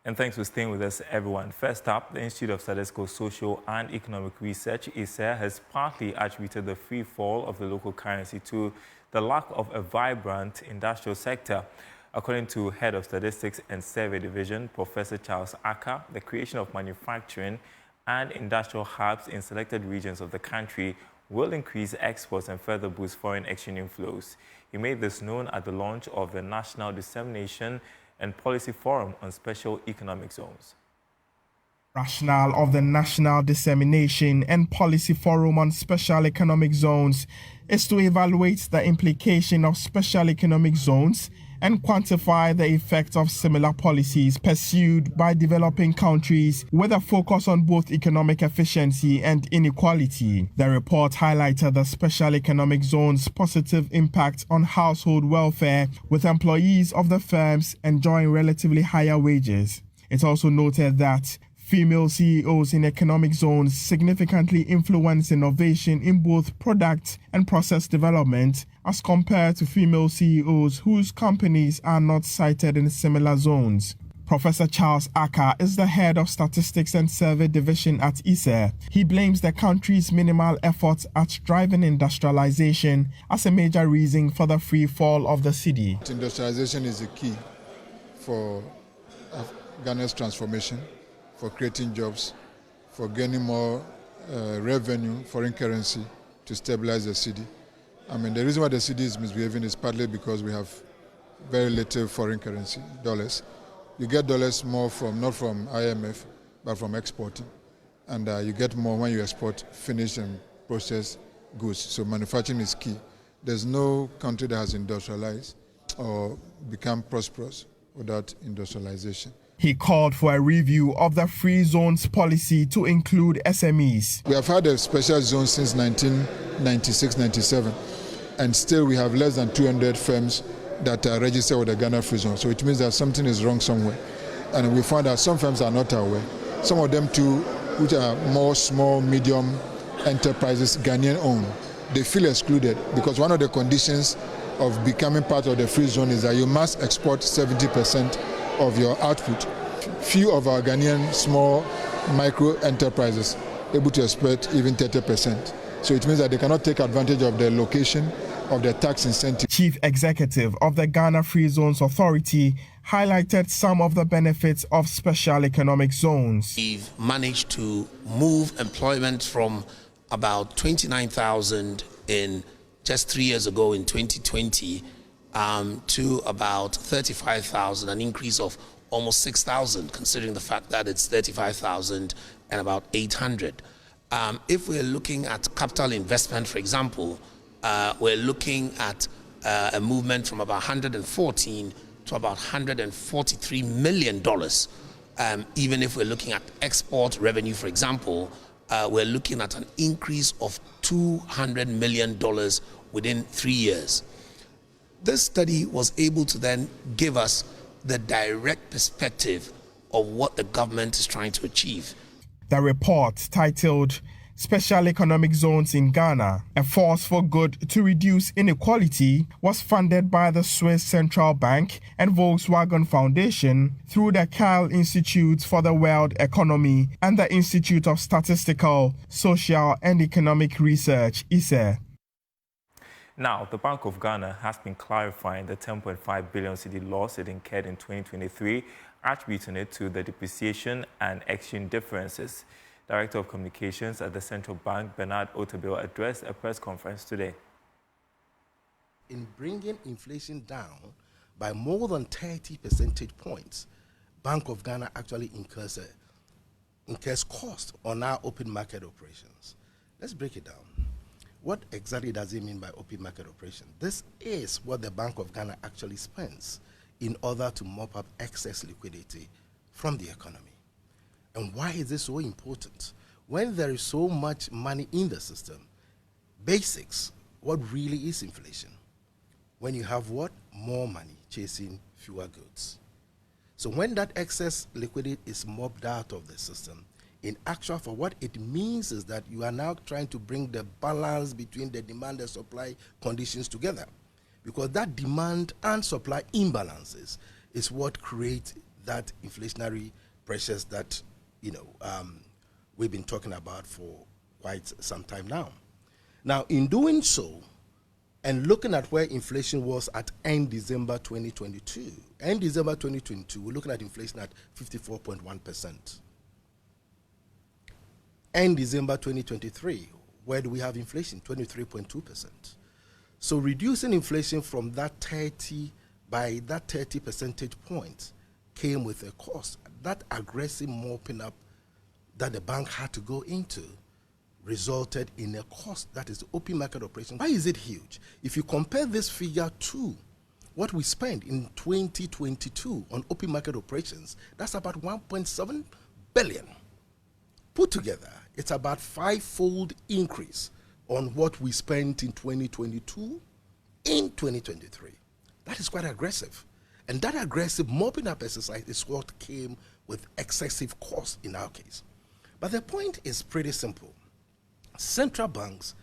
And thanks for staying with us, everyone. First up, the Institute of Statistical, Social and Economic Research, ISER, has partly attributed the free fall of the local currency to the lack of a vibrant industrial sector. According to Head of Statistics and Survey Division, Professor Charles Aka, the creation of manufacturing and industrial hubs in selected regions of the country will increase exports and further boost foreign exchange inflows. He made this known at the launch of the National Dissemination and Policy Forum on Special Economic Zones. Rationale of the National Dissemination and Policy Forum on Special Economic Zones is to evaluate the implication of special economic zones and quantify the effect of similar policies pursued by developing countries with a focus on both economic efficiency and inequality. The report highlighted the special economic zone's positive impact on household welfare, with employees of the firms enjoying relatively higher wages. It also noted that female CEOs in economic zones significantly influence innovation in both product and process development as compared to female CEOs whose companies are not cited in similar zones. Professor Charles Aka is the head of Statistics and Survey Division at ISER. He blames the country's minimal efforts at driving industrialization as a major reason for the free fall of the city. Industrialization is the key for Ghana's transformation, for creating jobs, for gaining more revenue, foreign currency to stabilize the city. I mean, the reason why the city is misbehaving is partly because we have very little foreign currency, dollars. You get dollars more not from IMF, but from exporting. And you get more when you export finished and processed goods. So manufacturing is key. There's no country that has industrialized or become prosperous without industrialization. He called for a review of the free zones policy to include SMEs. We have had a special zone since 1996-97, and still we have less than 200 firms that are registered with the Ghana Free Zone. So it means that something is wrong somewhere. And we found that some firms are not aware. Some of them too, which are more small, medium enterprises, Ghanaian owned, they feel excluded because one of the conditions of becoming part of the Free Zone is that you must export 70% of your output. Few of our Ghanaian small micro enterprises able to export even 30%. So it means that they cannot take advantage of the location of the tax incentive. Chief Executive of the Ghana Free Zones Authority highlighted some of the benefits of special economic zones. We've managed to move employment from about 29,000 in just 3 years ago in 2020 to about 35,000, an increase of almost 6,000, considering the fact that it's 35,000 and about 800. If we're looking at capital investment, for example, we're looking at a movement from about 114 to about $143 million. Even if we're looking at export revenue, for example, we're looking at an increase of $200 million within 3 years. This study was able to then give us the direct perspective of what the government is trying to achieve. The report, titled Special Economic Zones in Ghana, a Force for Good to Reduce Inequality, was funded by the Swiss Central Bank and Volkswagen Foundation through the Kyle Institute for the World Economy and the Institute of Statistical, Social and Economic Research, ISER. Now, the Bank of Ghana has been clarifying the 10.5 billion cedi loss it incurred in 2023, attributing it to the depreciation and exchange differences. Director of Communications at the Central Bank, Bernard Otabil, addressed a press conference today. In bringing inflation down by more than 30 percentage points, Bank of Ghana actually incurs cost on our open market operations. Let's break it down. What exactly does it mean by open market operation? This is what the Bank of Ghana actually spends in order to mop up excess liquidity from the economy. And why is this so important? When there is so much money in the system, basics, what really is inflation? When you have what? More money chasing fewer goods. So when that excess liquidity is mopped out of the system, in actual for what it means is that you are now trying to bring the balance between the demand and supply conditions together, because that demand and supply imbalances is what create that inflationary pressures that we've been talking about for quite some time now. Now, in doing so, and looking at where inflation was at end December 2022, we're looking at inflation at 54.1%. End December 2023, where do we have inflation? 23.2%. So reducing inflation from that 30 percentage points came with a cost. That aggressive mopping up that the bank had to go into resulted in a cost that is the open market operation. Why is it huge? If you compare this figure to what we spent in 2022 on open market operations, that's about 1.7 billion. Put together, it's about 5-fold increase on what we spent in 2022 in 2023. That is quite aggressive. And that aggressive mopping up exercise is what came with excessive cost in our case. But the point is pretty simple. Central banks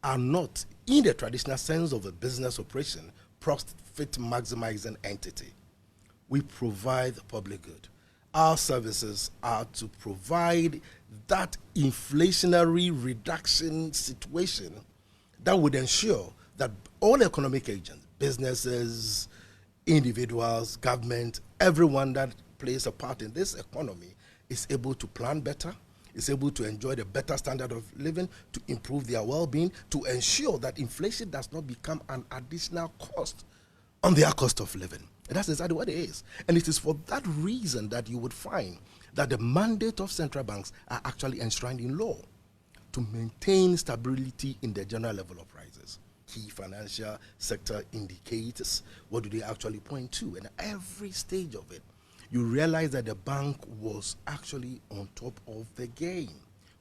are not, in the traditional sense of a business operation, profit maximizing entity. We provide the public good. Our services are to provide that inflationary reduction situation that would ensure that all economic agents, businesses, individuals, government, everyone that plays a part in this economy is able to plan better, is able to enjoy the better standard of living, to improve their well-being, to ensure that inflation does not become an additional cost on their cost of living. And that's exactly what it is. And it is for that reason that you would find that the mandate of central banks are actually enshrined in law to maintain stability in the general level of prices. Key financial sector indicators, what do they actually point to? And every stage of it, you realize that the bank was actually on top of the game.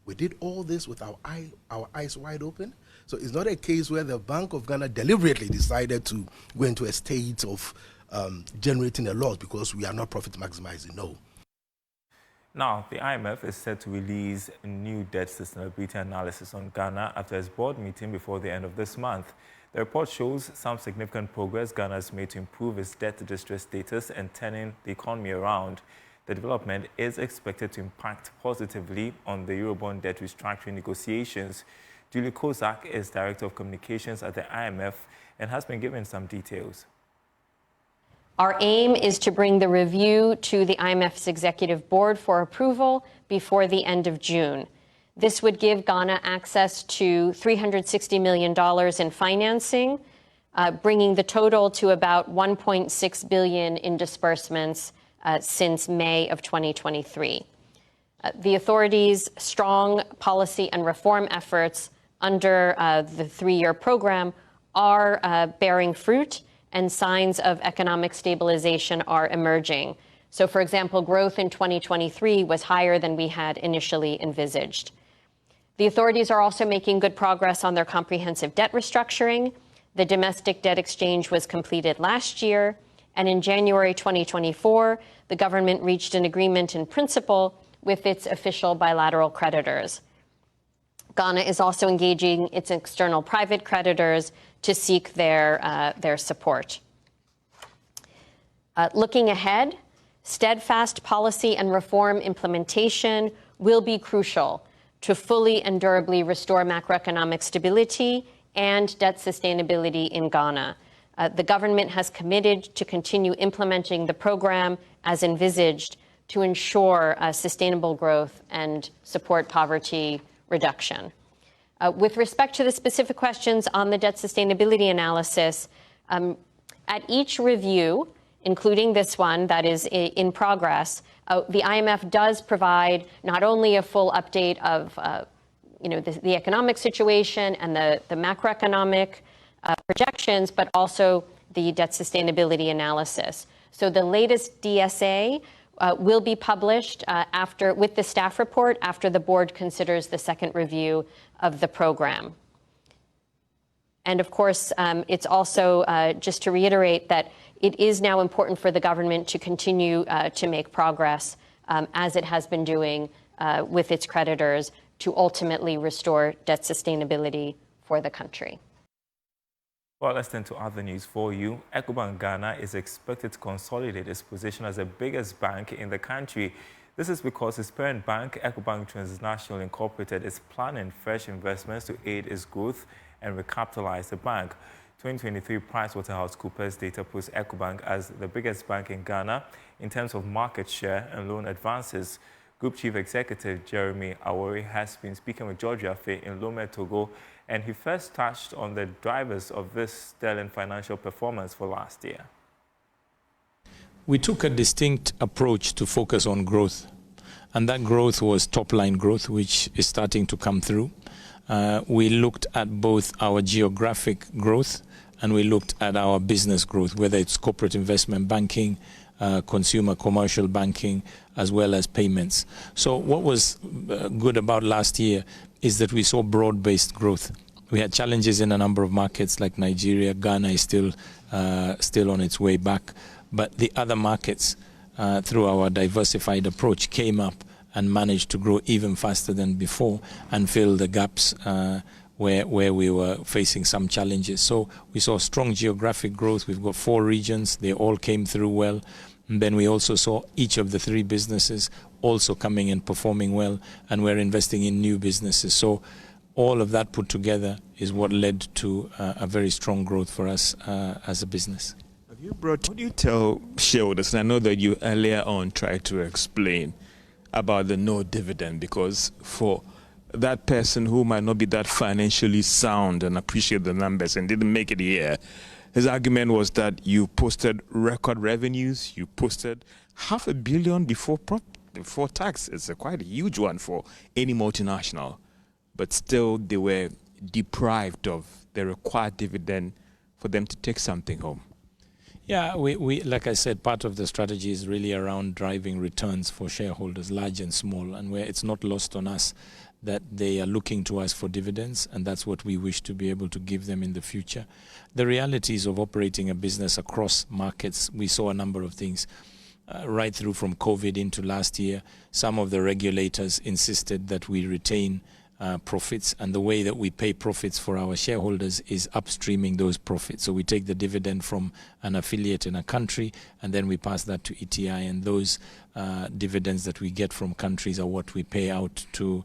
We did all this with our eyes wide open. So it's not a case where the Bank of Ghana deliberately decided to go into a state of generating a loss because we are not profit maximizing. No. Now, the IMF is set to release a new debt sustainability analysis on Ghana after its board meeting before the end of this month. The report shows some significant progress Ghana has made to improve its debt distress status and turning the economy around. The development is expected to impact positively on the Eurobond debt restructuring negotiations. Julie Kozak is Director of Communications at the IMF and has been given some details. Our aim is to bring the review to the IMF's executive board for approval before the end of June. This would give Ghana access to $360 million in financing, bringing the total to about $1.6 billion in disbursements since May of 2023. The authorities' strong policy and reform efforts under the 3-year program are bearing fruit, and signs of economic stabilization are emerging. So, for example, growth in 2023 was higher than we had initially envisaged. The authorities are also making good progress on their comprehensive debt restructuring. The domestic debt exchange was completed last year, and in January 2024, the government reached an agreement in principle with its official bilateral creditors. Ghana is also engaging its external private creditors to seek their support. Looking ahead, steadfast policy and reform implementation will be crucial to fully and durably restore macroeconomic stability and debt sustainability in Ghana. The government has committed to continue implementing the program as envisaged to ensure sustainable growth and support poverty reduction. With respect to the specific questions on the debt sustainability analysis, at each review, including this one that is in progress, the IMF does provide not only a full update of the economic situation and the macroeconomic projections, but also the debt sustainability analysis. So the latest DSA will be published with the staff report after the board considers the second review of the program. And of course, it's also just to reiterate that it is now important for the government to continue to make progress as it has been doing with its creditors to ultimately restore debt sustainability for the country. Well, let's turn to other news for you. Ecobank Ghana is expected to consolidate its position as the biggest bank in the country. This is because its parent bank, Ecobank Transnational Incorporated, is planning fresh investments to aid its growth and recapitalize the bank. 2023 PricewaterhouseCoopers data puts Ecobank as the biggest bank in Ghana in terms of market share and loan advances. Group Chief Executive Jeremy Awori has been speaking with George Afe in Lomé, Togo, and he first touched on the drivers of this sterling financial performance for last year. We took a distinct approach to focus on growth, and that growth was top-line growth, which is starting to come through. We looked at both our geographic growth and we looked at our business growth, whether it's corporate investment banking, consumer commercial banking, as well as payments. So what was good about last year is that we saw broad-based growth. We had challenges in a number of markets like Nigeria. Ghana is still on its way back. But the other markets, through our diversified approach, came up and managed to grow even faster than before and fill the gaps where we were facing some challenges. So we saw strong geographic growth. We've got 4 regions. They all came through well. And then we also saw each of the 3 businesses also coming and performing well, and we're investing in new businesses. So all of that put together is what led to a very strong growth for us as a business. What do you tell shareholders? And I know that you earlier on tried to explain about the no dividend, because for that person who might not be that financially sound and appreciate the numbers and didn't make it here, his argument was that you posted record revenues, you posted $500 million before tax. It's quite a huge one for any multinational, but still they were deprived of the required dividend for them to take something home. Yeah, we like I said, part of the strategy is really around driving returns for shareholders, large and small, and where it's not lost on us that they are looking to us for dividends, and that's what we wish to be able to give them in the future. The realities of operating a business across markets, we saw a number of things. Right through from COVID into last year, some of the regulators insisted that we retain profits, and the way that we pay profits for our shareholders is upstreaming those profits. So we take the dividend from an affiliate in a country and then we pass that to ETI, and those dividends that we get from countries are what we pay out to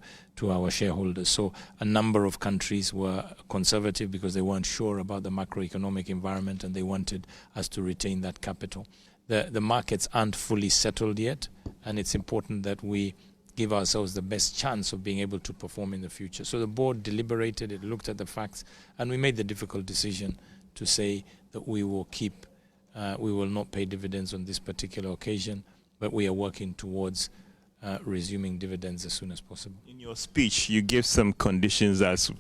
our shareholders. So a number of countries were conservative because they weren't sure about the macroeconomic environment and they wanted us to retain that capital. The markets aren't fully settled yet, and it's important that we give ourselves the best chance of being able to perform in the future. So the board deliberated, it looked at the facts, and we made the difficult decision to say that we will not pay dividends on this particular occasion, but we are working towards resuming dividends as soon as possible. In your speech, you gave some conditions as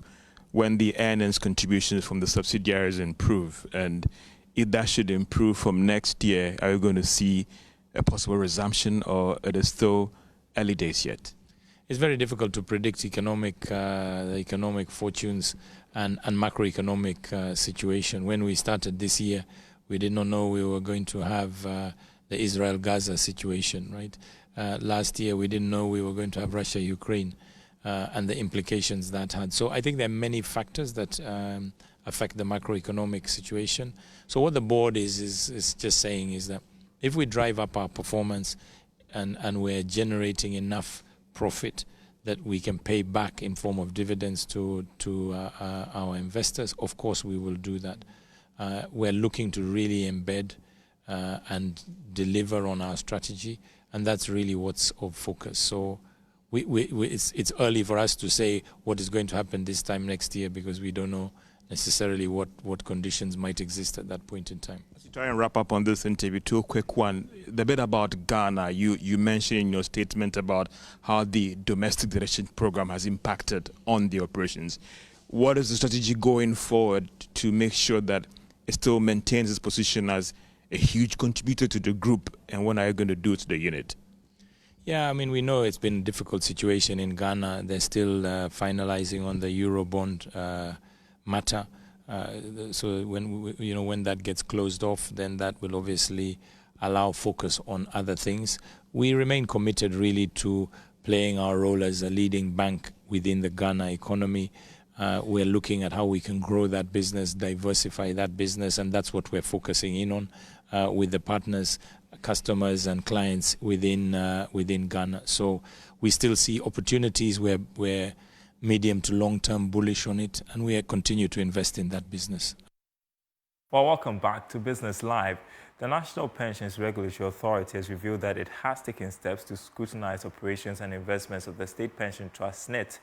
when the earnings contributions from the subsidiaries improve, and if that should improve from next year, are you going to see a possible resumption, or it is still early days yet? It's very difficult to predict the economic fortunes and macroeconomic situation. When we started this year, we did not know we were going to have the Israel-Gaza situation, right? Last year, we didn't know we were going to have Russia-Ukraine and the implications that had. So I think there are many factors that affect the macroeconomic situation. So what the board is just saying is that if we drive up our performance and we're generating enough profit that we can pay back in form of dividends to our investors, of course we will do that. We're looking to really embed and deliver on our strategy, and that's really what's of focus. So it's early for us to say what is going to happen this time next year, because we don't know necessarily what conditions might exist at that point in time. As you try and wrap up on this interview, too quick one. The bit about Ghana, you mentioned in your statement about how the domestic direction program has impacted on the operations. What is the strategy going forward to make sure that it still maintains its position as a huge contributor to the group, and what are you going to do to the unit? Yeah, I mean, we know it's been a difficult situation in Ghana. They're still finalizing on the Eurobond matter. So when that gets closed off, then that will obviously allow focus on other things. We remain committed really to playing our role as a leading bank within the Ghana economy. We're looking at how we can grow that business, diversify that business, and that's what we're focusing in on with the partners, customers, and clients within Ghana. So we still see opportunities. We're medium to long-term bullish on it, and we continue to invest in that business. Well, welcome back to Business Live. The National Pensions Regulatory Authority has revealed that it has taken steps to scrutinize operations and investments of the State Pension Trust, SSNIT.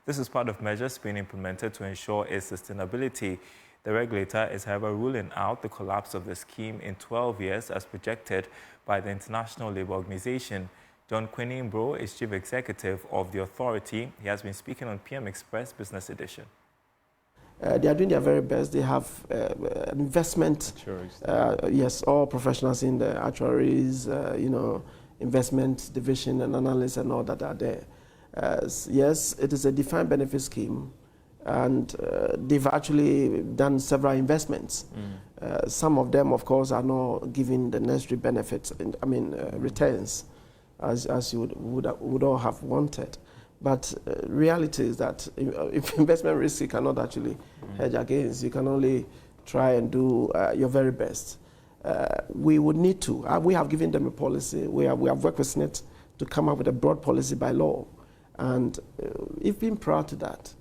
This is part of measures being implemented to ensure its sustainability. The regulator is, however, ruling out the collapse of the scheme in 12 years as projected by the International Labour Organization. John Quinimbro is Chief Executive of the authority. He has been speaking on PM Express Business Edition. They are doing their very best. They have an investment. Yes, all professionals in the actuaries, investment division and analysts and all that are there. Yes, it is a defined benefit scheme, and they've actually done several investments. Some of them, of course, are not giving the necessary benefits, returns, as you would all have wanted. But reality is that if investment risk you cannot actually hedge against, you can only try and do your very best. We would need to. We have given them a policy. We have worked with SSNIT to come up with a broad policy by law. And if being proud to that,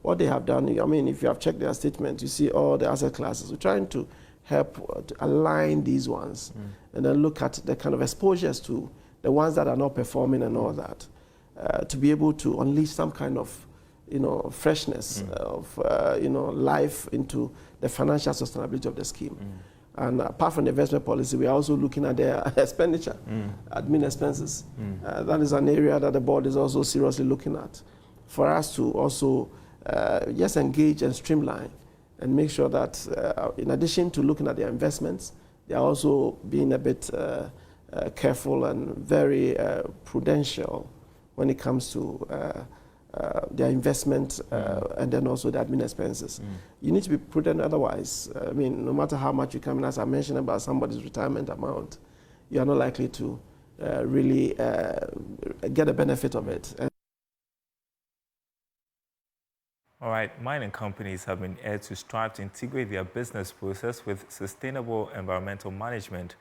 what they have done, if you have checked their statement, you see all the asset classes. We're trying to help to align these ones and then look at the kind of exposures to the ones that are not performing and all that. To be able to unleash some kind of, freshness of, life into the financial sustainability of the scheme. And apart from the investment policy, we are also looking at their expenditure, admin expenses. That is an area that the board is also seriously looking at for us to also just engage and streamline and make sure that in addition to looking at their investments, they are also being a bit careful and very prudential when it comes to their investment and then also the admin expenses. You need to be prudent otherwise. No matter how much you come in, as I mentioned about somebody's retirement amount, you are not likely to really get a benefit of it. All right, mining companies have been urged to strive to integrate their business process with sustainable environmental management.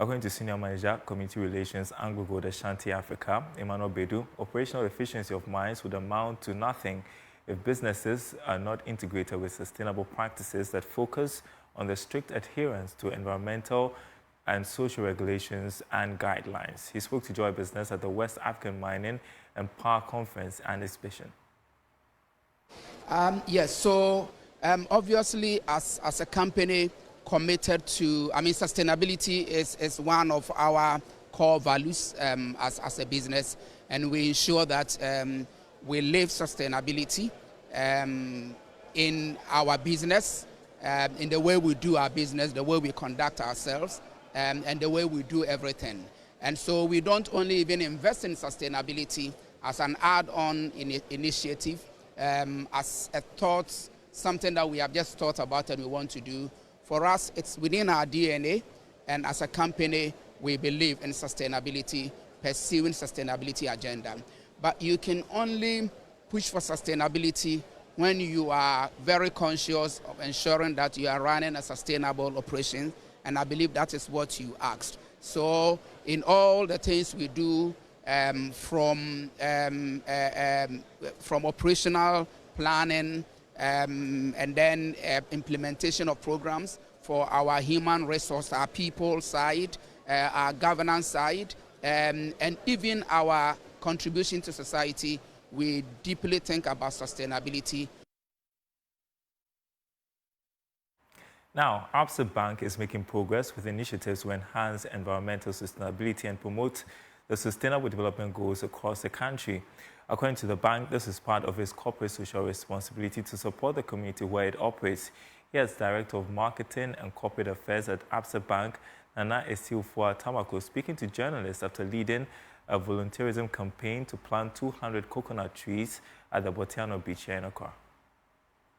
According to Senior Manager, Community Relations, AngloGold Ashanti Africa, Emmanuel Bedu, operational efficiency of mines would amount to nothing if businesses are not integrated with sustainable practices that focus on the strict adherence to environmental and social regulations and guidelines. He spoke to Joy Business at the West African Mining and Power Conference and Exhibition. Yes, so obviously as a company, committed to, sustainability is one of our core values as a business, and we ensure that we live sustainability in our business, in the way we do our business, the way we conduct ourselves, and the way we do everything. And so we don't only even invest in sustainability as an add-on initiative, as a thought, something that we have just thought about and we want to do. For us, it's within our DNA, and as a company, we believe in sustainability, pursuing sustainability agenda. But you can only push for sustainability when you are very conscious of ensuring that you are running a sustainable operation, and I believe that is what you asked. So in all the things we do, from operational planning, and then implementation of programs for our human resource, our people side, our governance side, and even our contribution to society, we deeply think about sustainability. Now, Absa Bank is making progress with initiatives to enhance environmental sustainability and promote the sustainable development goals across the country. According to the bank, this is part of its corporate social responsibility to support the community where it operates. Here's Director of Marketing and Corporate Affairs at Absa Bank, Nana Estilfua Tamako, speaking to journalists after leading a volunteerism campaign to plant 200 coconut trees at the Botiano Beach here in Accra.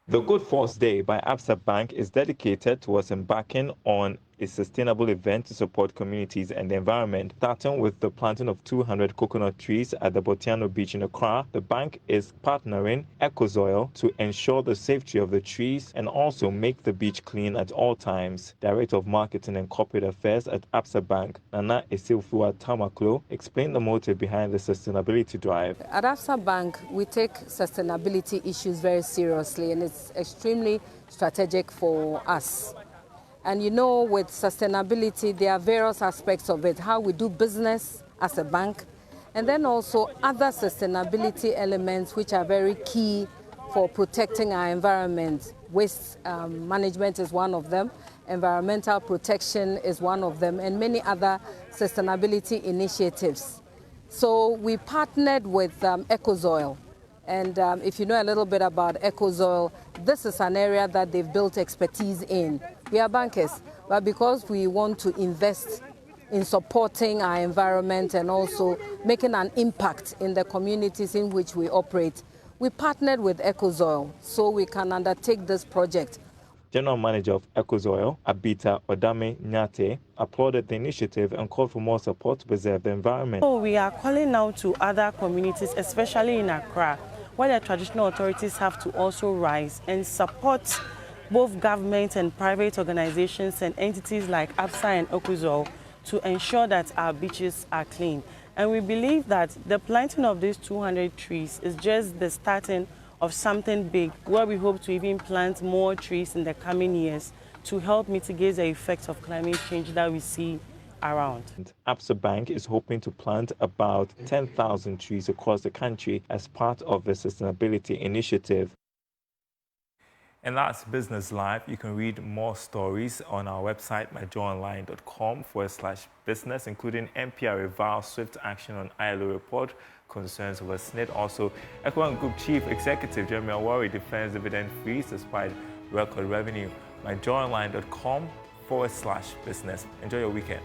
The Good Force Day by Absa Bank is dedicated towards embarking on a sustainable event to support communities and the environment. Starting with the planting of 200 coconut trees at the Botiano Beach in Accra, the bank is partnering Ecosoil to ensure the safety of the trees and also make the beach clean at all times. Director of Marketing and Corporate Affairs at Absa Bank, Nana Esilfua Tamaklo, explained the motive behind the sustainability drive. At Absa Bank, we take sustainability issues very seriously, and it's extremely strategic for us. And you know, with sustainability, there are various aspects of it, how we do business as a bank, and then also other sustainability elements which are very key for protecting our environment. Waste management is one of them, environmental protection is one of them, and many other sustainability initiatives. So we partnered with Ecosoil. And if you know a little bit about Ecosoil, this is an area that they've built expertise in. We are bankers, but because we want to invest in supporting our environment and also making an impact in the communities in which we operate, we partnered with Ecosoil so we can undertake this project. General Manager of Ecosoil, Abita Odame Nyate, applauded the initiative and called for more support to preserve the environment. So we are calling now to other communities, especially in Accra, where the traditional authorities have to also rise and support both government and private organizations and entities like Absa and Ecosoil to ensure that our beaches are clean. And we believe that the planting of these 200 trees is just the starting of something big, where we hope to even plant more trees in the coming years to help mitigate the effects of climate change that we see around. Absa Bank is hoping to plant about 10,000 trees across the country as part of the sustainability initiative. And that's Business Live. You can read more stories on our website, myjoyonline.com/business, including NPR reviles swift action on ILO report, concerns over SSNIT. Also, Ecobank Group Chief Executive Jeremy Awori defends dividend freeze despite record revenue. myjoyonline.com/business. Enjoy your weekend.